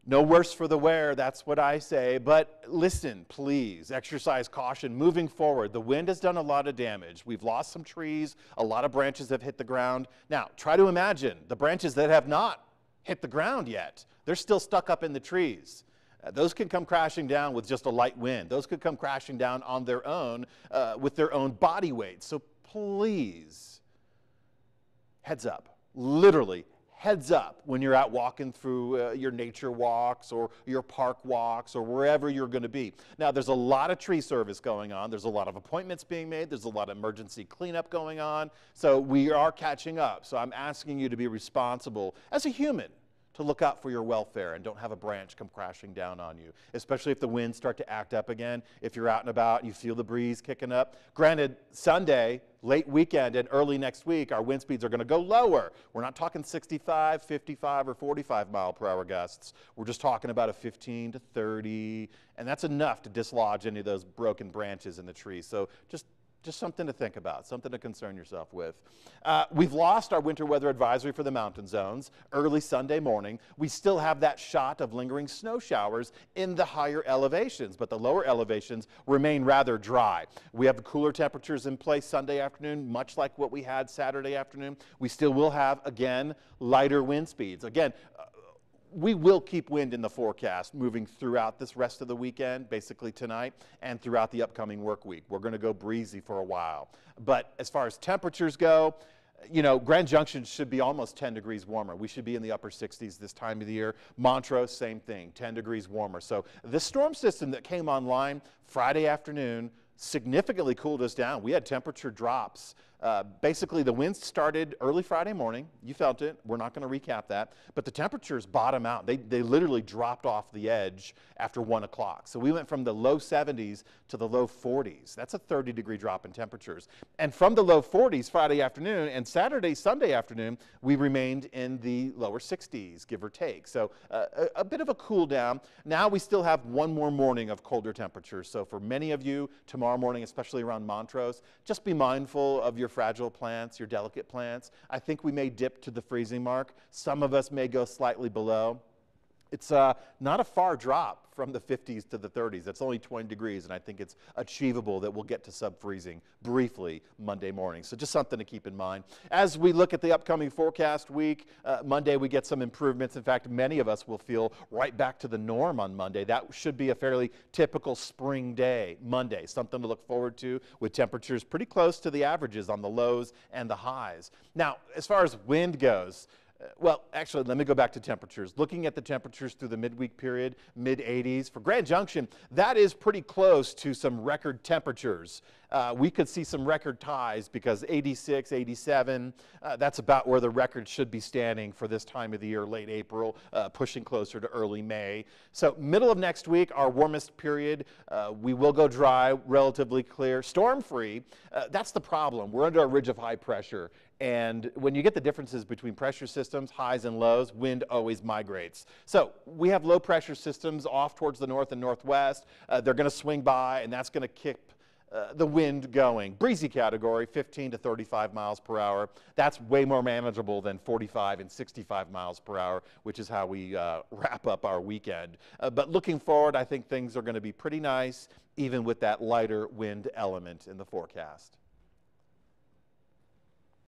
No worse for the wear, that's what I say. But listen, please, exercise caution moving forward. The wind has done a lot of damage. We've lost some trees. A lot of branches have hit the ground. Now, try to imagine the branches that have not hit the ground yet. They're still stuck up in the trees. Those can come crashing down with just a light wind. Those could come crashing down on their own with their own body weight. So please, heads up, literally heads up when you're out walking through your nature walks or your park walks or wherever you're going to be. Now, there's a lot of tree service going on. There's a lot of appointments being made. There's a lot of emergency cleanup going on. So we are catching up. So I'm asking you to be responsible as a human, to look out for your welfare and don't have a branch come crashing down on you, especially if the winds start to act up again. If you're out and about and you feel the breeze kicking up. Granted, Sunday, late weekend and early next week, our wind speeds are going to go lower. We're not talking 65, 55, or 45 mile per hour gusts. We're just talking about a 15 to 30, and that's enough to dislodge any of those broken branches in the trees. So just something to think about, something to concern yourself with. We've lost our winter weather advisory for the mountain zones early Sunday morning. We still have that shot of lingering snow showers in the higher elevations, but the lower elevations remain rather dry. We have the cooler temperatures in place Sunday afternoon, much like what we had Saturday afternoon. We still will have, again, lighter wind speeds. Again, we will keep wind in the forecast moving throughout this rest of the weekend, basically tonight, and throughout the upcoming work week. We're going to go breezy for a while. But as far as temperatures go, you know, Grand Junction should be almost 10 degrees warmer. We should be in the upper 60s this time of the year. Montrose, same thing, 10 degrees warmer. So this storm system that came online Friday afternoon significantly cooled us down. We had temperature drops. Basically, the winds started early Friday morning. You felt it. We're not going to recap that. But the temperatures bottom out. They literally dropped off the edge after 1 o'clock. So we went from the low 70s to the low 40s. That's a 30-degree drop in temperatures. And from the low 40s Friday afternoon and Saturday, Sunday afternoon, we remained in the lower 60s, give or take. So a bit of a cool down. Now we still have one more morning of colder temperatures. So for many of you, tomorrow morning, especially around Montrose, just be mindful of your fragile plants, your delicate plants. I think we may dip to the freezing mark. Some of us may go slightly below. It's not a far drop from the 50s to the 30s. It's only 20 degrees, and I think it's achievable that we'll get to sub-freezing briefly Monday morning. So just something to keep in mind. As we look at the upcoming forecast week, Monday we get some improvements. In fact, many of us will feel right back to the norm on Monday. That should be a fairly typical spring day, Monday, something to look forward to with temperatures pretty close to the averages on the lows and the highs. Now, as far as wind goes, well, actually, let me go back to temperatures. Looking at the temperatures through the midweek period, mid-80s. For Grand Junction, that is pretty close to some record temperatures. We could see some record highs because 86, 87, that's about where the record should be standing for this time of the year, late April, pushing closer to early May. So middle of next week, our warmest period, we will go dry, relatively clear, storm-free. That's the problem. We're under a ridge of high pressure. And when you get the differences between pressure systems, highs and lows, wind always migrates. So we have low pressure systems off towards the north and northwest. They're going to swing by, and that's going to keep the wind going. Breezy category, 15 to 35 miles per hour. That's way more manageable than 45 and 65 miles per hour, which is how we wrap up our weekend. But looking forward, I think things are going to be pretty nice, even with that lighter wind element in the forecast.